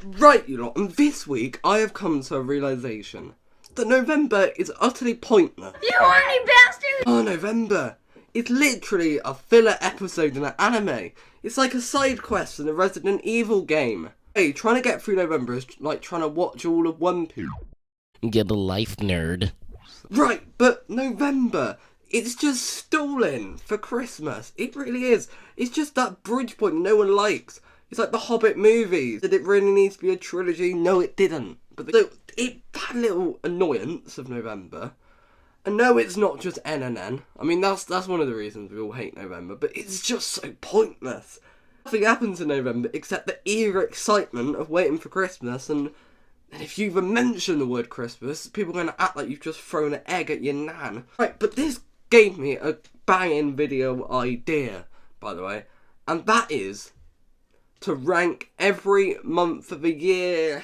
Right, you lot, and this week I have come to a realisation that November is utterly pointless. You horny bastard! Oh, November. It's literally a filler episode in an anime. It's like a side quest in a Resident Evil game. Hey, trying to get through November is like trying to watch all of One Piece. Get a life, nerd. Right, but November, it's just stalling for Christmas. It really is. It's just that bridge point no one likes. It's like the Hobbit movies. Did it really need to be a trilogy? No, it didn't. But that little annoyance of November. And no, it's not just NNN. I mean, that's one of the reasons we all hate November. But it's just so pointless. Nothing happens in November except the eager excitement of waiting for Christmas. And if you even mention the word Christmas, people are going to act like you've just thrown an egg at your nan. Right, but this gave me a banging video idea, by the way. And that is to rank every month of the year.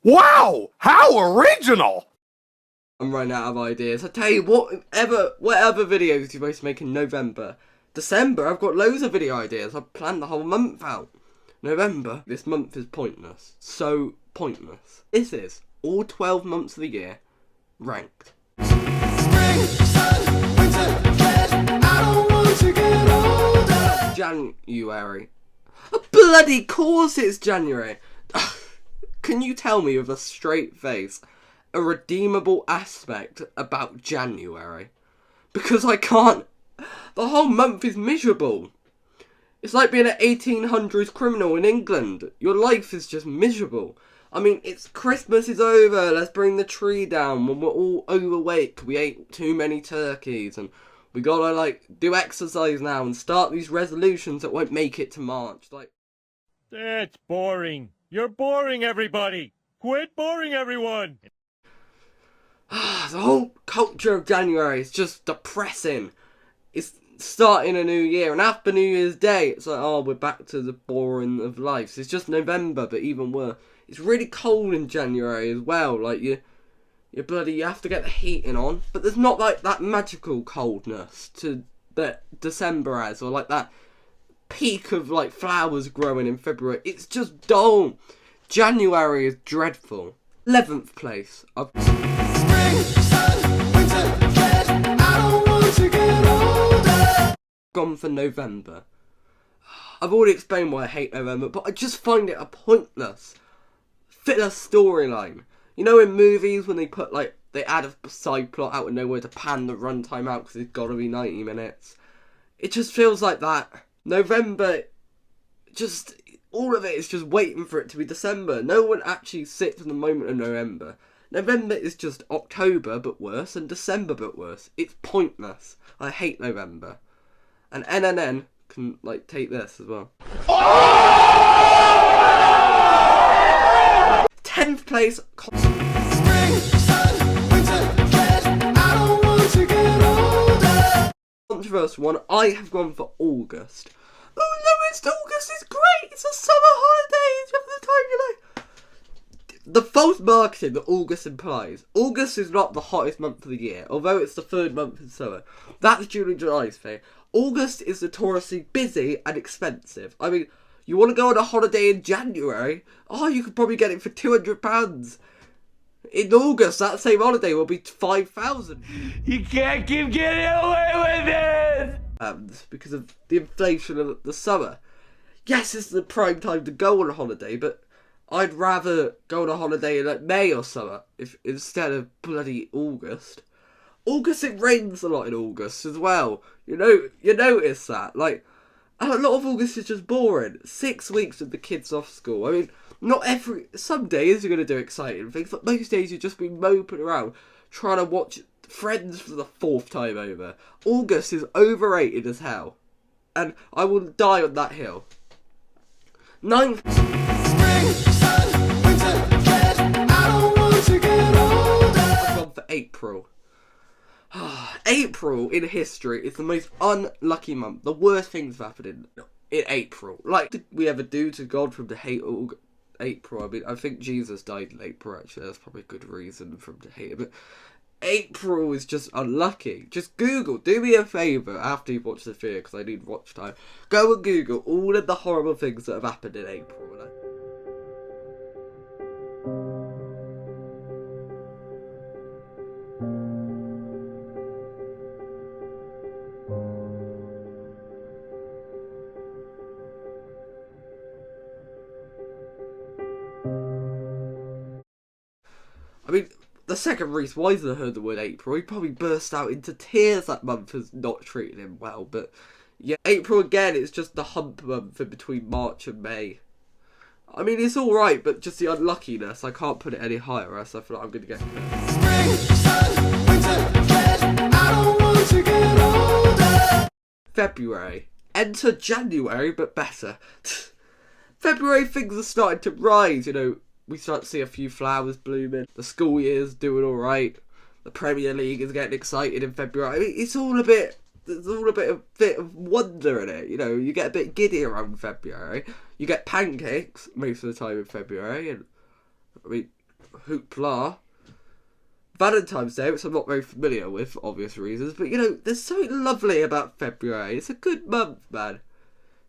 Wow! How original! I'm running out of ideas. I tell you, whatever videos you're supposed to make in November. December, I've got loads of video ideas. I've planned the whole month out. November, this month is pointless. So pointless. This is all 12 months of the year ranked. Spring, sun, winter, red, I don't want to get older. January. A bloody course it's January. Can you tell me with a straight face a redeemable aspect about January? Because I can't. The whole month is miserable. It's like being an 1800s criminal in England. Your life is just miserable. I mean, it's Christmas is over. Let's bring the tree down when we're all overweight. We ate too many turkeys and we gotta like do exercise now and start these resolutions that won't make it to March. Like, that's boring. You're boring everybody. Quit boring everyone. the whole culture of January is just depressing. It's starting a new year, and after New Year's Day, it's like, oh, we're back to the boring of life. So it's just November, but even worse. It's really cold in January as well. Like you have to get the heating on, but there's not like that magical coldness to that December has, or like that peak of like flowers growing in February. It's just dull. January is dreadful. 11th place. Spring, sun, winter, red, I don't want to get older. Gone for November. I've already explained why I hate November, but I just find it a pointless filler storyline. You know, in movies when they put like they add a side plot out of nowhere to pan the runtime out because it's got to be 90 minutes. It just feels like that. November, just all of it is just waiting for it to be December. No one actually sits in the moment of November. November is just October but worse and December but worse. It's pointless. I hate November. And NNN can like take this as well. 10th place. Spring, sun, winter, red, I don't want to get older. Controversial one. I have gone for August. Oh, lowest August is great. It's a summer holiday. It's just the time you like. The false marketing that August implies. August is not the hottest month of the year, although it's the third month in summer. That's June and July's thing. August is notoriously busy and expensive. I mean, you want to go on a holiday in January? Oh, you could probably get it for £200. In August, that same holiday will be 5,000. You can't keep getting away with it! Because of the inflation of the summer. Yes, it's the prime time to go on a holiday, but I'd rather go on a holiday in like May or summer instead of bloody August. August, it rains a lot in August as well. You notice that. Like, a lot of August is just boring. 6 weeks with the kids off school. I mean, some days you're going to do exciting things, but most days you'll just be moping around trying to watch Friends for the 4th time over. August is overrated as hell. And I will die on that hill. 9th. Spring, sun, winter, red, I don't want to get older. I've gone for April. April in history is the most unlucky month. The worst things have happened in April. Like, did we ever do to God from to hate April? I mean, I think Jesus died in April, actually. That's probably a good reason for him to hate it. But April is just unlucky. Just Google. Do me a favour after you've watched the video, because I need watch time. Go and Google all of the horrible things that have happened in April. I mean, the second Reese Wiseman heard the word April, he probably burst out into tears that month as not treating him well. But yeah, April again, it's just the hump month in between March and May. I mean, it's alright, but just the unluckiness, I can't put it any higher, else I feel like I'm going to get hurt. Spring, sun, winter, red. I don't want to get older. February. Enter January, but better. February, things are starting to rise, you know. We start to see a few flowers blooming. The school year's doing alright. The Premier League is getting excited in February. I mean, it's all a bit... There's all a bit of wonder in it, you know. You get a bit giddy around February. You get pancakes most of the time in February, and I mean, hoopla. Valentine's Day, which I'm not very familiar with for obvious reasons, but you know, there's something lovely about February. It's a good month, man.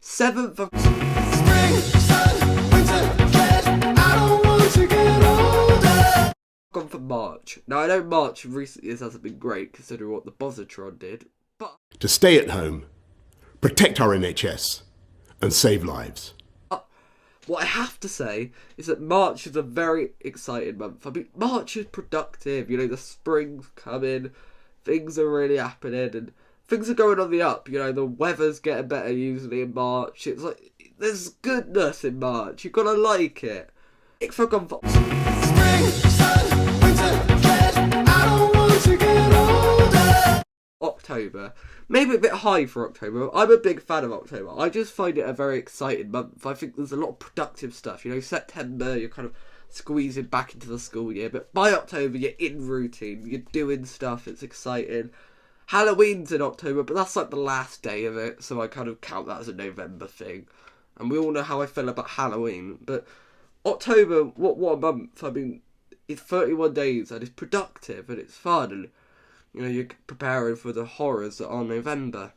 7th of Spring, sun, winter, red. I don't want to get older. gone for March. Now I know March in recent years hasn't been great considering what the Bositron did, but to stay at home, protect our NHS, and save lives. what I have to say is that March is a very exciting month. I mean, March is productive. You know, the spring's coming, things are really happening, and things are going on the up. You know, the weather's getting better usually in March. It's like, there's goodness in March. You've got to like it. If I've gone for Spring, sun, winter, red. I don't want to get older. October, maybe a bit high for October. I'm a big fan of October. I just find it a very exciting month. I think there's a lot of productive stuff. You know, September, you're kind of squeezing back into the school year, but by October, you're in routine. You're doing stuff. It's exciting. Halloween's in October, but that's like the last day of it, so I kind of count that as a November thing. And we all know how I feel about Halloween, but October, what a month. I mean, it's 31 days, and it's productive, and it's fun, and you know, you're preparing for the horrors that are November.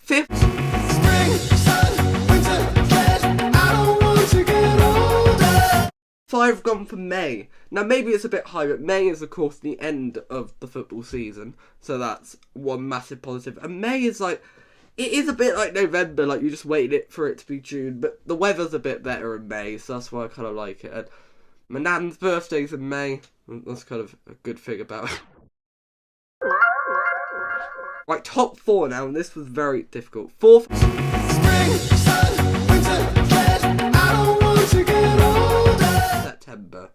5th. Spring, sun, winter, red. I don't want to get older. 5 gone for May. Now, maybe it's a bit high, but May is, of course, the end of the football season. So that's one massive positive. And May is like, it is a bit like November, like you're just waiting for it to be June. But the weather's a bit better in May, so that's why I kind of like it. And my nan's birthday's in May. That's kind of a good thing about it. Right, top 4 now, and this was very difficult. 4th. Spring, sun, winter, red. I don't want to get older. September.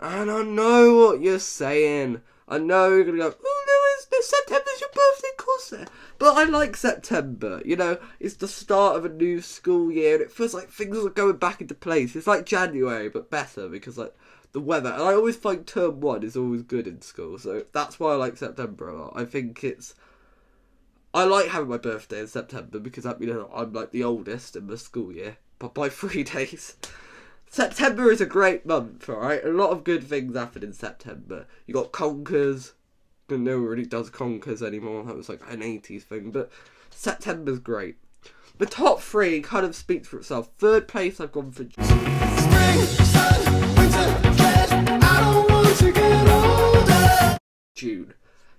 And I know what you're saying. I know you're going to go, oh, no, September's your birthday, of course. But I like September. You know, it's the start of a new school year, and it feels like things are going back into place. It's like January, but better, because like the weather. And I always find term 1 is always good in school, so that's why I like September a lot. I think I like having my birthday in September because that means I'm like the oldest in the school year, but by 3 days. September is a great month, alright? A lot of good things happen in September. You got Conkers. No one really does Conkers anymore. That was like an 80s thing, but September's great. The top 3 kind of speaks for itself. 3rd place, I've gone for Spring, sun, winter, red. I don't want to get older. June.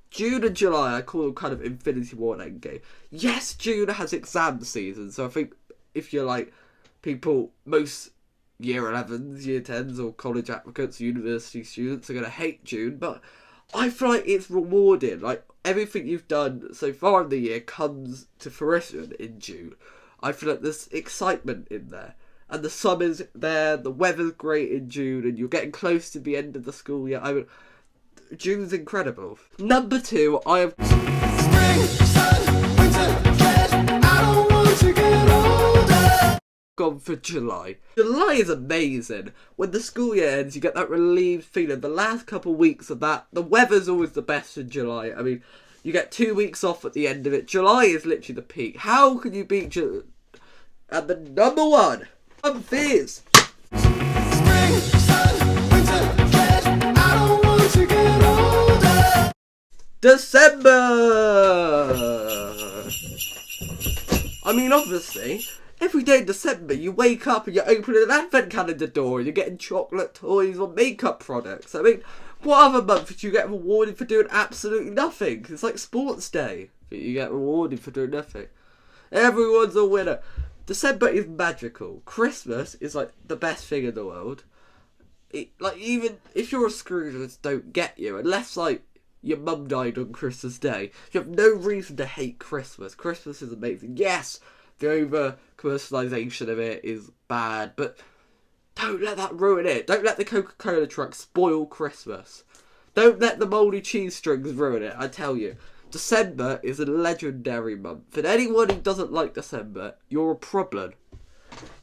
June and July, I call them kind of Infinity War and Endgame. Yes, June has exam season, so I think if you're like people, most year 11s, year 10s, or college applicants, university students are going to hate June, but I feel like it's rewarding. Like, everything you've done so far in the year comes to fruition in June. I feel like there's excitement in there. And the summer's there, the weather's great in June, and you're getting close to the end of the school year. I mean, June's incredible. Number 2, I have Spring, sun, winter, red. I don't want to get older. gone for July. July is amazing. When the school year ends, you get that relieved feeling. The last couple of weeks of that, the weather's always the best in July. I mean, you get 2 weeks off at the end of it. July is literally the peak. How can you beat July? And the number 1 month is Spring, sun, winter, red. I don't want to get older. December. I mean, obviously, every day in December you wake up and you're opening an advent calendar door and you're getting chocolate toys or makeup products. I mean, what other month did you get rewarded for doing absolutely nothing? It's like sports day, but you get rewarded for doing nothing. Everyone's a winner. December is magical. Christmas is like the best thing in the world. like, even if you're a Scrooge, I just don't get you. Unless, like, your mum died on Christmas Day. You have no reason to hate Christmas. Christmas is amazing. Yes, the over-commercialisation of it is bad, but don't let that ruin it. Don't let the Coca-Cola truck spoil Christmas. Don't let the mouldy cheese strings ruin it, I tell you. December is a legendary month. And anyone who doesn't like December, you're a problem.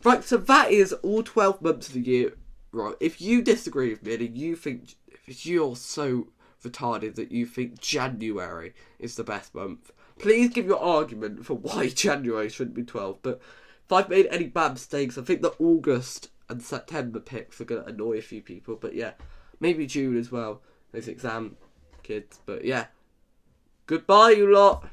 Right, so that is all 12 months of the year. Right, if you disagree with me and you think, if you're so retarded that you think January is the best month, please give your argument for why January shouldn't be 12. But if I've made any bad mistakes, I think the August and September picks are going to annoy a few people. But yeah, maybe June as well. Those exam kids. But yeah, goodbye, you lot.